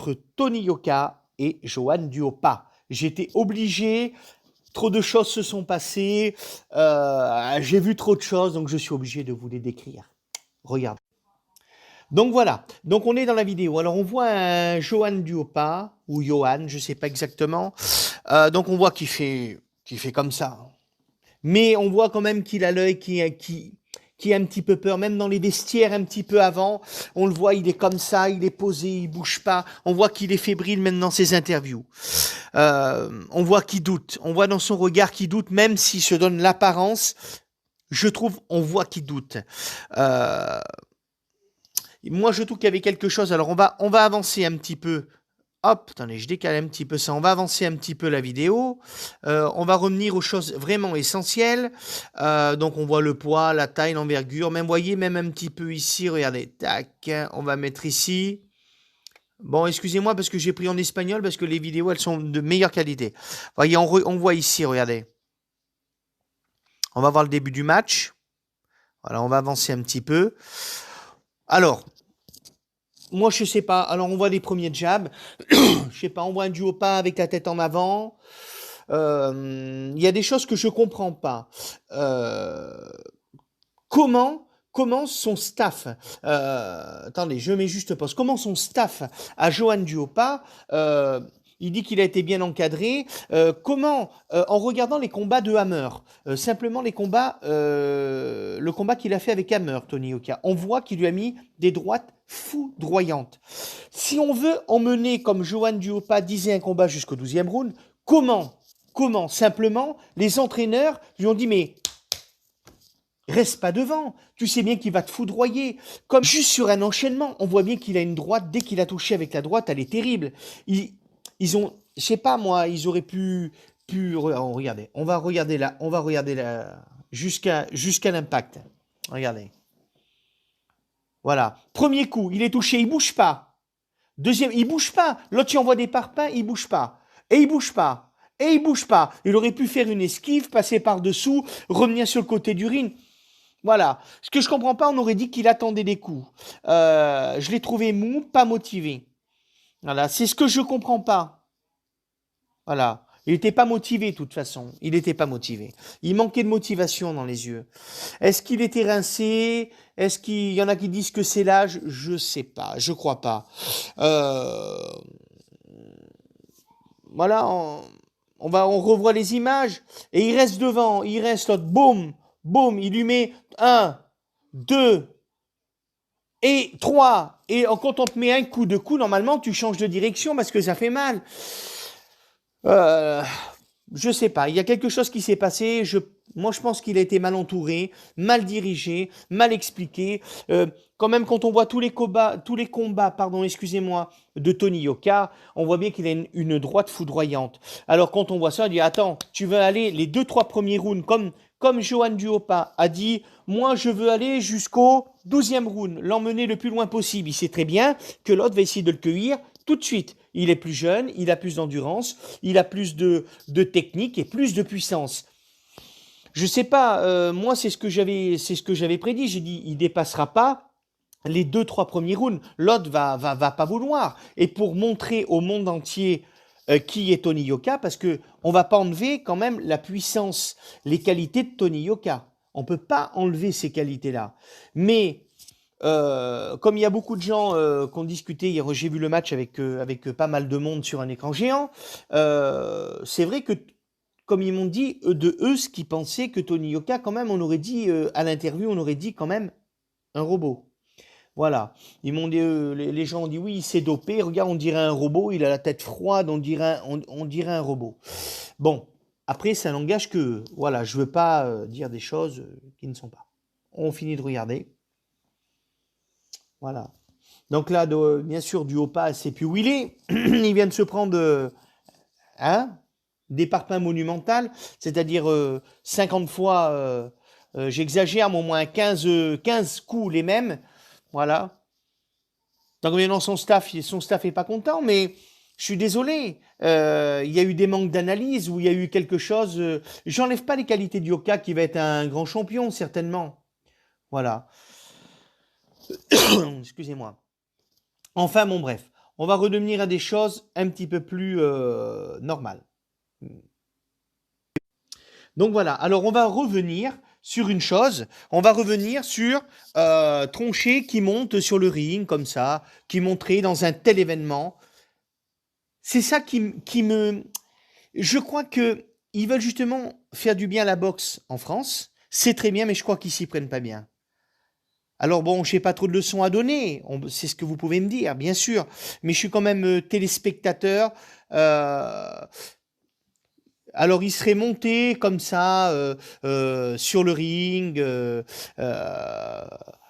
entre Tony Yoka et Johan Duhaupas. J'étais obligé, trop de choses se sont passées, j'ai vu trop de choses, donc je suis obligé de vous les décrire. Regardez. Donc voilà, donc on est dans la vidéo. Alors on voit un Johan Duhaupas, ou Johan, je ne sais pas exactement. Donc on voit qu'il fait comme ça. Mais on voit quand même qu'il a l'œil qui a un petit peu peur, même dans les vestiaires un petit peu avant. On le voit, il est comme ça, il est posé, il bouge pas. On voit qu'il est fébrile même dans ses interviews. On voit qu'il doute. On voit dans son regard qu'il doute, même s'il se donne l'apparence. Je trouve, on voit qu'il doute. Moi, je trouve qu'il y avait quelque chose. Alors, on va avancer un petit peu. Hop, attendez, je décale un petit peu ça. On va avancer un petit peu la vidéo. On va revenir aux choses vraiment essentielles. Donc, on voit le poids, la taille, l'envergure. Même, voyez, même un petit peu ici. Regardez, tac. On va mettre ici. Bon, excusez-moi parce que j'ai pris en espagnol parce que les vidéos, elles sont de meilleure qualité. Voyez, on voit ici, regardez. On va voir le début du match. Voilà, on va avancer un petit peu. Alors, moi, je sais pas. Alors, on voit les premiers jabs. Je sais pas, on voit un Duhaupas avec la tête en avant. Il y a des choses que je comprends pas. Comment son staff, attendez, je mets juste pause. Comment son staff à Johan Duhaupas, il dit qu'il a été bien encadré. En regardant les combats de Hammer, simplement les combats, le combat qu'il a fait avec Hammer, Tony Yoka, on voit qu'il lui a mis des droites foudroyantes. Si on veut emmener, comme Johan Duhaupas disait, un combat jusqu'au 12e round, comment simplement, les entraîneurs lui ont dit, mais reste pas devant, tu sais bien qu'il va te foudroyer. Comme juste sur un enchaînement, on voit bien qu'il a une droite, dès qu'il a touché avec la droite, elle est terrible. Ils ont, je sais pas moi, ils auraient regardez, on va regarder là, jusqu'à l'impact. Regardez. Voilà. Premier coup, il est touché, il bouge pas. Deuxième, il bouge pas. L'autre, il envoie des parpaings, il bouge pas. Et il bouge pas. Et il bouge pas. Il aurait pu faire une esquive, passer par-dessous, revenir sur le côté du ring. Voilà. Ce que je comprends pas, on aurait dit qu'il attendait des coups. Je l'ai trouvé mou, pas motivé. Voilà. C'est ce que je comprends pas. Voilà. Il n'était pas motivé, de toute façon. Il n'était pas motivé. Il manquait de motivation dans les yeux. Est-ce qu'il était rincé? Est-ce qu'il y en a qui disent que c'est l'âge? Je sais pas. Je crois pas. Voilà. On revoit les images. Et il reste devant. Il reste l'autre. Boum. Boum. Il lui met 1, 2 et 3. Et quand on te met un coup, deux coups, normalement, tu changes de direction parce que ça fait mal. Je sais pas, il y a quelque chose qui s'est passé. Moi, je pense qu'il a été mal entouré, mal dirigé, mal expliqué. Quand même, quand on voit tous les combats, pardon, excusez-moi, de Tony Yoka, on voit bien qu'il a une droite foudroyante. Alors, quand on voit ça, on dit, attends, tu veux aller les 2-3 premiers rounds, comme Johan Duhaupas a dit, moi, je veux aller jusqu'au 12e round, l'emmener le plus loin possible. Il sait très bien que l'autre va essayer de le cueillir tout de suite. Il est plus jeune, il a plus d'endurance, il a plus de technique et plus de puissance. Je sais pas, moi c'est ce que j'avais prédit. J'ai dit il dépassera pas les 2-3 premiers rounds. L'autre va pas vouloir. Et pour montrer au monde entier qui est Tony Yoka, parce que on va pas enlever quand même la puissance, les qualités de Tony Yoka. On peut pas enlever ces qualités-là. Mais comme il y a beaucoup de gens qui ont discuté, hier j'ai vu le match avec pas mal de monde sur un écran géant, c'est vrai que, comme ils m'ont dit, ce qui pensaient que Tony Yoka, quand même, on aurait dit, à l'interview, on aurait dit quand même un robot. Voilà. Ils m'ont dit, les gens ont dit, oui, il s'est dopé, regarde, on dirait un robot, il a la tête froide, on dirait un robot. Bon, après, ça n'engage que, voilà, je veux pas dire des choses qui ne sont pas. On finit de regarder. Voilà. Donc là, bien sûr, Duhaupas, c'est plus où il est. Il vient de se prendre des parpaings monumentales, c'est-à-dire 50 fois, j'exagère, mais au moins 15 coups les mêmes. Voilà. Donc maintenant, son staff est pas content, mais je suis désolé. Il y a eu des manques d'analyse ou il y a eu quelque chose. J'enlève pas les qualités de Yoka qui va être un grand champion, certainement. Voilà. Excusez-moi. Enfin, bon, bref. on va redevenir à des choses un petit peu plus normales. Donc voilà, alors on va revenir sur une chose, on va revenir sur Tronchet qui monte sur le ring comme ça, qui monterait dans un tel événement. C'est ça qui me... Je crois que ils veulent justement faire du bien à la boxe en France. C'est très bien, mais je crois qu'ils s'y prennent pas bien. Alors bon, je n'ai pas trop de leçons à donner, c'est ce que vous pouvez me dire, bien sûr, mais je suis quand même téléspectateur. euh, alors il serait monté comme ça sur le ring. Euh,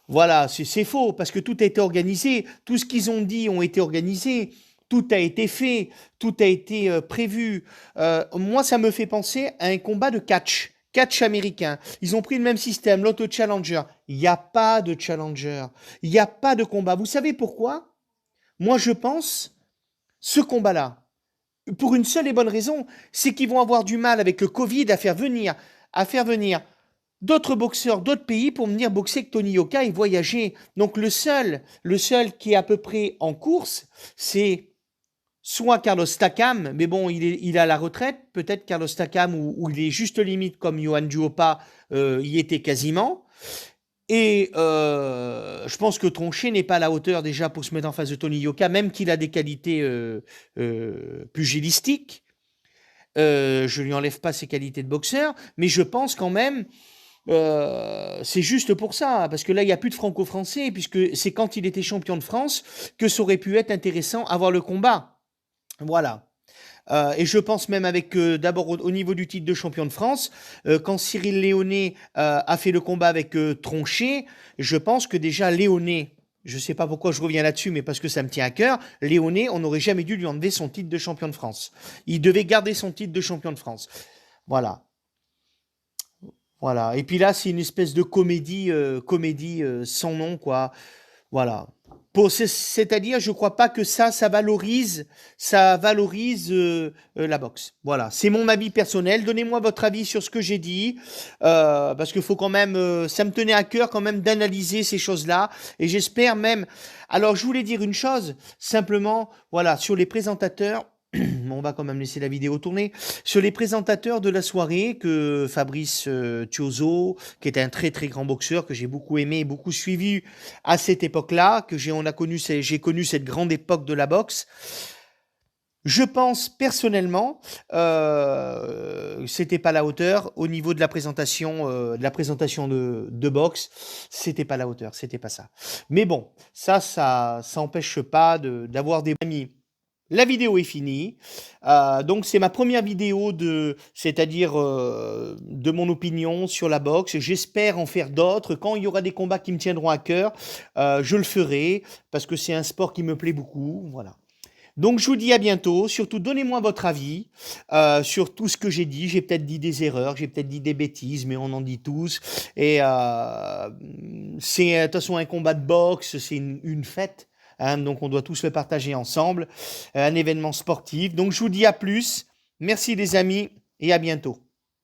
voilà, c'est faux, parce que tout a été organisé, tout ce qu'ils ont dit ont été organisés, tout a été fait, tout a été prévu. Moi, ça me fait penser à un combat de catch. Catch américain. Ils ont pris le même système, l'auto-challenger. Il n'y a pas de challenger. Il n'y a pas de combat. Vous savez pourquoi? Moi, je pense, ce combat-là, pour une seule et bonne raison, c'est qu'ils vont avoir du mal avec le Covid à faire venir d'autres boxeurs d'autres pays pour venir boxer avec Tony Yoka et voyager. Donc le seul qui est à peu près en course, c'est soit Carlos Takam, mais bon, il est à la retraite, peut-être Carlos Takam, ou il est juste limite comme Johan Duopa y était quasiment. Et je pense que Tronchet n'est pas à la hauteur déjà pour se mettre en face de Tony Yoka, même qu'il a des qualités pugilistiques. Je lui enlève pas ses qualités de boxeur, mais je pense quand même, c'est juste pour ça, parce que là, il n'y a plus de franco-français, puisque c'est quand il était champion de France que ça aurait pu être intéressant à voir le combat. Voilà. Et je pense même avec d'abord au niveau du titre de champion de France, quand Cyril Léoné a fait le combat avec Tronchet, je pense que déjà Léoné, je ne sais pas pourquoi je reviens là-dessus, mais parce que ça me tient à cœur, Léoné, on n'aurait jamais dû lui enlever son titre de champion de France. Il devait garder son titre de champion de France. Voilà. Voilà. Et puis là, c'est une espèce de comédie sans nom, quoi. Voilà. C'est-à-dire, je crois pas que ça valorise la boxe. Voilà, c'est mon avis personnel. Donnez-moi votre avis sur ce que j'ai dit, parce qu'il faut quand même, ça me tenait à cœur quand même d'analyser ces choses-là, et j'espère même. Alors, je voulais dire une chose, simplement, voilà, sur les présentateurs. On va quand même laisser la vidéo tourner. Sur les présentateurs de la soirée, que Fabrice Thiozo, qui était un très très grand boxeur, que j'ai beaucoup aimé et beaucoup suivi à cette époque-là, j'ai connu cette grande époque de la boxe. Je pense personnellement, c'était pas la hauteur au niveau de la présentation de boxe, c'était pas la hauteur, c'était pas ça. Mais bon, ça empêche pas d'avoir des amis. La vidéo est finie. Donc c'est ma première vidéo c'est-à-dire de mon opinion sur la boxe. J'espère en faire d'autres. Quand il y aura des combats qui me tiendront à cœur, je le ferai parce que c'est un sport qui me plaît beaucoup. Voilà. Donc je vous dis à bientôt. Surtout donnez-moi votre avis sur tout ce que j'ai dit. J'ai peut-être dit des erreurs, j'ai peut-être dit des bêtises, mais on en dit tous. Et c'est de toute façon un combat de boxe, c'est une fête. Hein, donc on doit tous le partager ensemble, un événement sportif. Donc je vous dis à plus. Merci les amis et à bientôt.